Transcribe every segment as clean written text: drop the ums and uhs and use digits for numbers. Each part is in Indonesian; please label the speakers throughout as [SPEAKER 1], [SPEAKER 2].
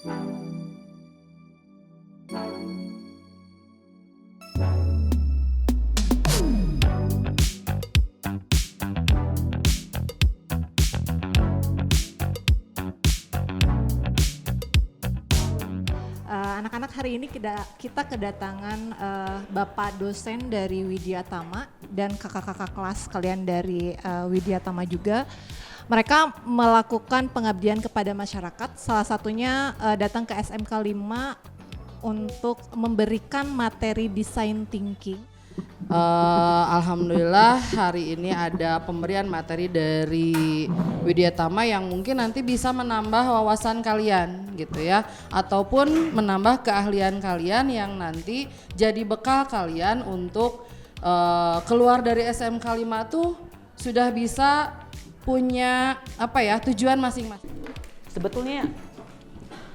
[SPEAKER 1] Anak-anak hari ini kita kedatangan Bapak dosen dari Widyatama dan kakak-kakak kelas kalian dari Widyatama juga. Mereka melakukan pengabdian kepada masyarakat, salah satunya datang ke SMK 5 untuk memberikan materi design thinking.
[SPEAKER 2] Alhamdulillah hari ini ada pemberian materi dari Widyatama yang mungkin nanti bisa menambah wawasan kalian gitu ya, ataupun menambah keahlian kalian yang nanti jadi bekal kalian untuk keluar dari SMK 5 tuh sudah bisa punya tujuan masing-masing.
[SPEAKER 3] Sebetulnya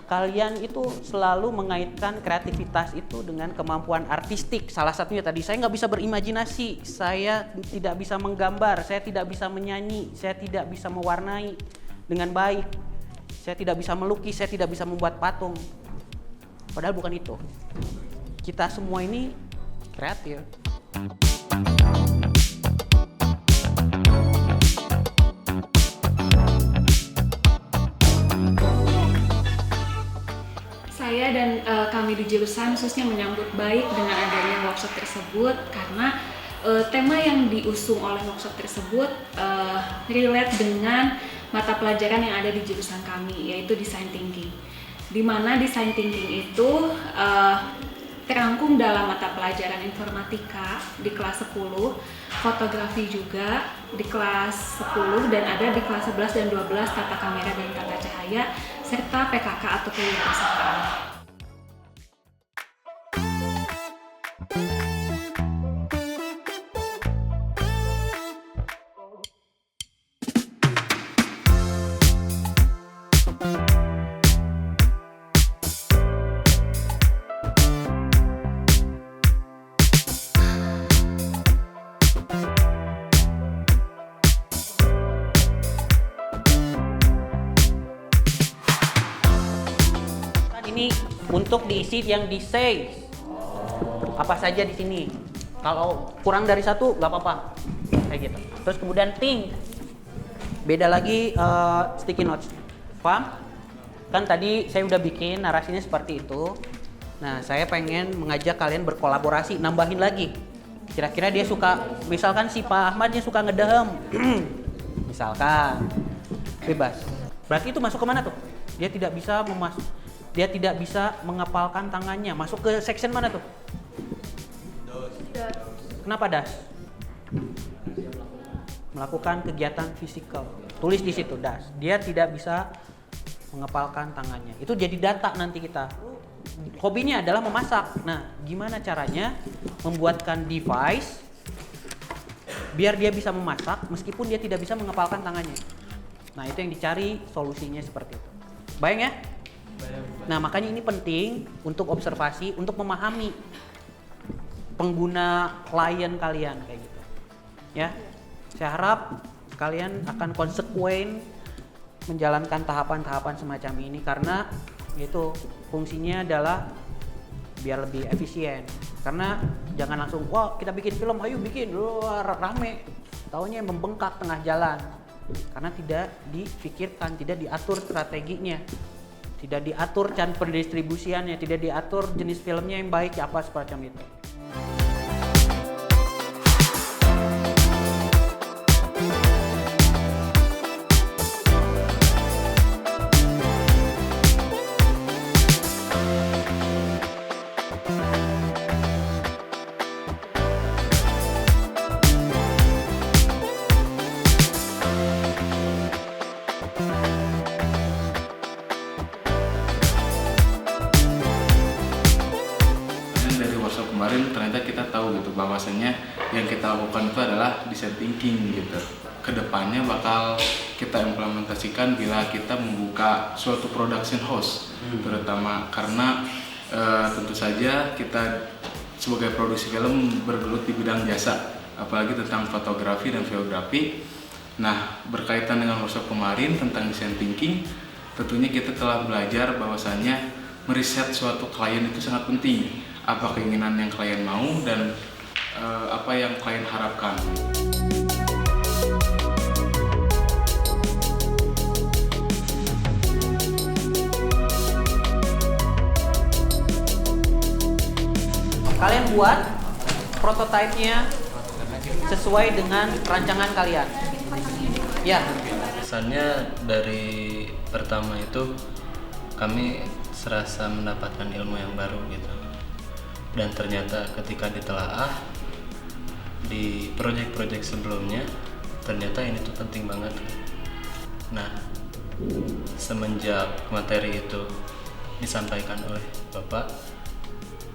[SPEAKER 3] kalian itu selalu mengaitkan kreativitas itu dengan kemampuan artistik. Salah satunya tadi, saya nggak bisa berimajinasi, saya tidak bisa menggambar, saya tidak bisa menyanyi, saya tidak bisa mewarnai dengan baik, saya tidak bisa melukis, saya tidak bisa membuat patung. Padahal bukan itu. Kita semua ini kreatif.
[SPEAKER 4] Saya dan kami di jurusan khususnya menyambut baik dengan adanya workshop tersebut karena tema yang diusung oleh workshop tersebut relate dengan mata pelajaran yang ada di jurusan kami, yaitu design thinking. Di mana design thinking itu terangkum dalam mata pelajaran informatika di kelas 10, fotografi juga di kelas 10 dan ada di kelas 11 dan 12 tata kamera dan tata cahaya serta PKK atau kewirausahaan.
[SPEAKER 3] Ini untuk diisi yang di-say apa saja di sini. Kalau kurang dari satu nggak apa-apa, kayak gitu. Terus kemudian think, beda lagi sticky notes, paham? Kan tadi saya udah bikin narasinya seperti itu. Nah, saya pengen mengajak kalian berkolaborasi, nambahin lagi. Kira-kira dia suka, misalkan si Pak Ahmadnya suka ngedehem, misalkan, bebas. Berarti itu masuk ke mana tuh? Dia tidak bisa mengepalkan tangannya. Masuk ke section mana tuh? Das. Kenapa das? Melakukan kegiatan fisikal. Tulis di situ das. Dia tidak bisa mengepalkan tangannya. Itu jadi data nanti kita. Hobinya adalah memasak. Nah, gimana caranya membuatkan device biar dia bisa memasak meskipun dia tidak bisa mengepalkan tangannya. Nah, itu yang dicari solusinya seperti itu. Bayang ya? Nah, makanya ini penting untuk observasi, untuk memahami pengguna klien kalian kayak gitu. Ya. Saya harap kalian akan konsekuen menjalankan tahapan-tahapan semacam ini karena itu fungsinya adalah biar lebih efisien. Karena jangan langsung, wah kita bikin film, ayo bikin, rame. Taunya membengkak tengah jalan. Karena tidak dipikirkan, tidak diatur strateginya. Tidak diatur cara pendistribusiannya, tidak diatur jenis filmnya yang baik apa semacam itu.
[SPEAKER 5] Kemarin ternyata kita tahu gitu bahwasannya yang kita lakukan itu adalah design thinking gitu. Kedepannya bakal kita implementasikan bila kita membuka suatu production house, terutama karena tentu saja kita sebagai produksi film bergelut di bidang jasa, apalagi tentang fotografi dan videografi. Nah, berkaitan dengan workshop kemarin tentang design thinking, tentunya kita telah belajar bahwasannya meriset suatu klien itu sangat penting. Apa keinginan yang klien mau dan apa yang klien harapkan.
[SPEAKER 3] Kalian buat prototipenya sesuai dengan rancangan kalian. Ya.
[SPEAKER 6] Kesannya dari pertama itu kami serasa mendapatkan ilmu yang baru gitu. Dan ternyata ketika ditelaah di proyek-proyek sebelumnya, ternyata ini tuh penting banget. Nah, semenjak materi itu disampaikan oleh Bapak,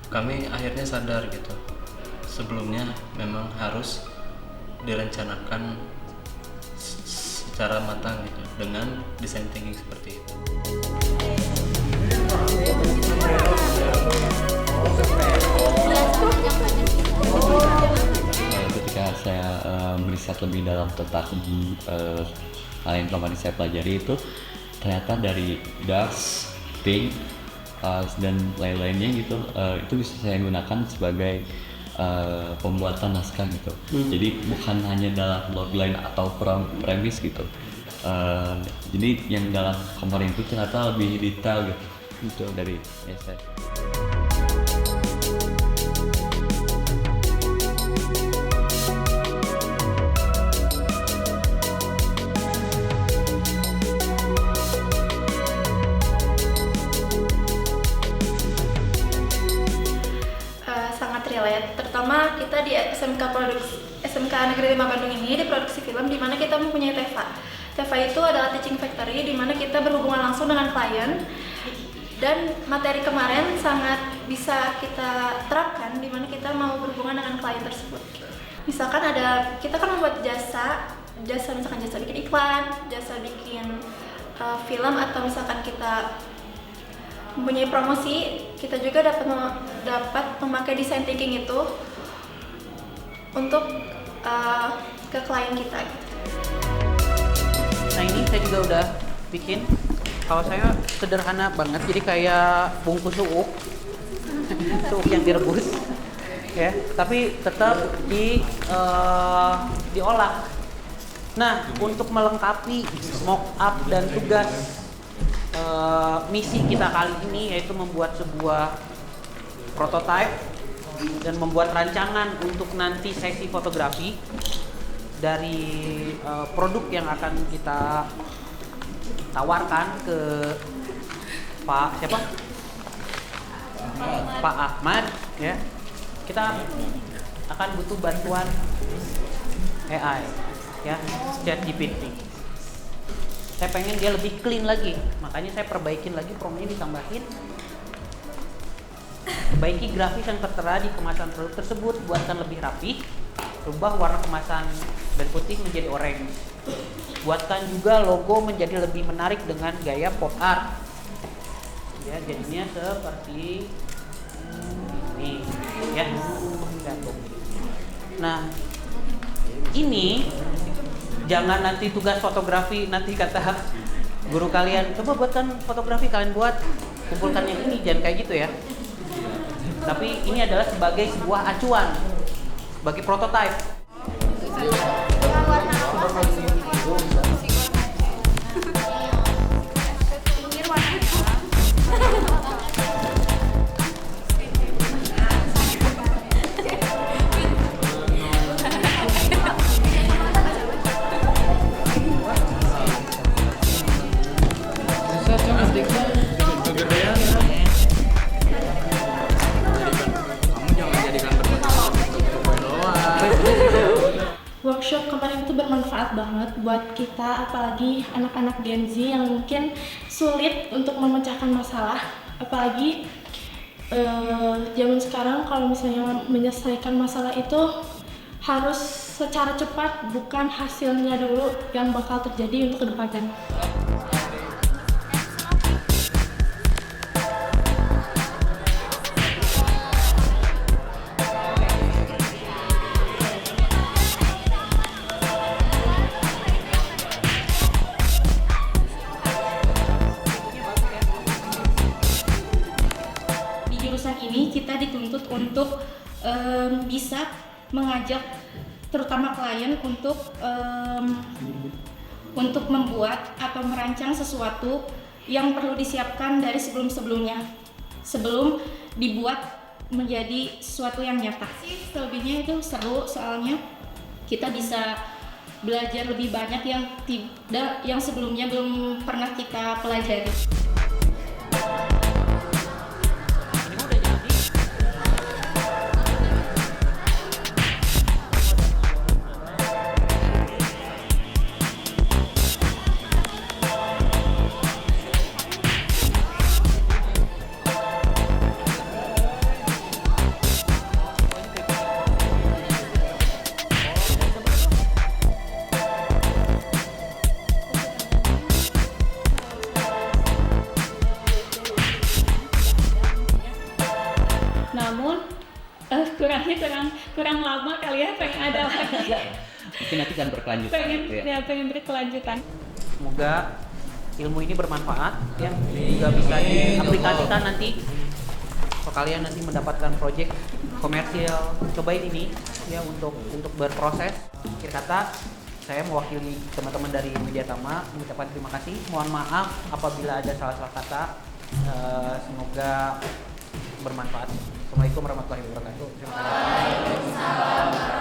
[SPEAKER 6] kami akhirnya sadar gitu. Sebelumnya memang harus direncanakan secara matang gitu dengan design thinking seperti itu.
[SPEAKER 7] Ketika saya meriset lebih dalam tentang hal yang kemarin saya pelajari itu, ternyata dari DAX, Think, dan lain-lainnya gitu, itu bisa saya gunakan sebagai pembuatan naskah gitu. Jadi bukan hanya dalam logline atau premis gitu. Jadi yang dalam kemarin itu ternyata lebih detail gitu dari essay.
[SPEAKER 8] Terutama kita di SMK Negeri 5 Bandung ini di produksi film di mana kita mempunyai TEFA. TEFA itu adalah teaching factory di mana kita berhubungan langsung dengan klien, dan materi kemarin sangat bisa kita terapkan di mana kita mau berhubungan dengan klien tersebut. Misalkan kita kan membuat jasa misalkan jasa bikin iklan, jasa bikin film, atau misalkan kita mempunyai promosi, kita juga dapat memakai design thinking itu untuk ke klien kita.
[SPEAKER 3] Nah ini saya juga udah bikin. Kalau saya sederhana banget, jadi kayak bungkus suuk, suuk yang direbus, ya. Tapi tetap diolah. Nah untuk melengkapi mock up dan tugas misi kita kali ini, yaitu membuat sebuah prototype dan membuat rancangan untuk nanti sesi fotografi dari produk yang akan kita tawarkan ke Pak Ahmad, ya. Kita akan butuh bantuan AI, ya, ChatGPT. Saya pengen dia lebih clean lagi, makanya saya perbaikin lagi promnya, ditambahin, perbaiki grafis yang tertera di kemasan produk tersebut, buatkan lebih rapi, rubah warna kemasan dari putih menjadi oranye, buatkan juga logo menjadi lebih menarik dengan gaya pop art, ya, jadinya seperti ini, ya. Nah ini jangan nanti tugas fotografi, nanti kata guru kalian, coba buatkan fotografi, kalian buat, kumpulkan yang ini, jangan kayak gitu ya. Tapi ini adalah sebagai sebuah acuan, bagi prototype.
[SPEAKER 9] Workshop kemarin itu bermanfaat banget buat kita, apalagi anak-anak Gen Z yang mungkin sulit untuk memecahkan masalah, apalagi zaman sekarang kalau misalnya menyelesaikan masalah itu harus secara cepat, bukan hasilnya dulu yang bakal terjadi untuk kedepannya. tersebut untuk bisa mengajak terutama klien untuk membuat atau merancang sesuatu yang perlu disiapkan dari sebelum-sebelumnya sebelum dibuat menjadi sesuatu yang nyata. Selebihnya itu seru, soalnya kita bisa belajar lebih banyak yang sebelumnya belum pernah kita pelajari.
[SPEAKER 4] Namun kurang lama kali ya, pengen ada lagi.
[SPEAKER 7] Mungkin nanti kan berkelanjutan.
[SPEAKER 4] pengen berkelanjutan.
[SPEAKER 3] Semoga ilmu ini bermanfaat ya, juga bisa diaplikasikan nanti kalau kalian nanti mendapatkan proyek komersial. Cobain ini ya untuk berproses. Akhir kata, saya mewakili teman-teman dari Widya Tama mengucapkan terima kasih. Mohon maaf apabila ada salah-salah kata. Semoga bermanfaat. Assalamualaikum warahmatullahi wabarakatuh. Terima kasih.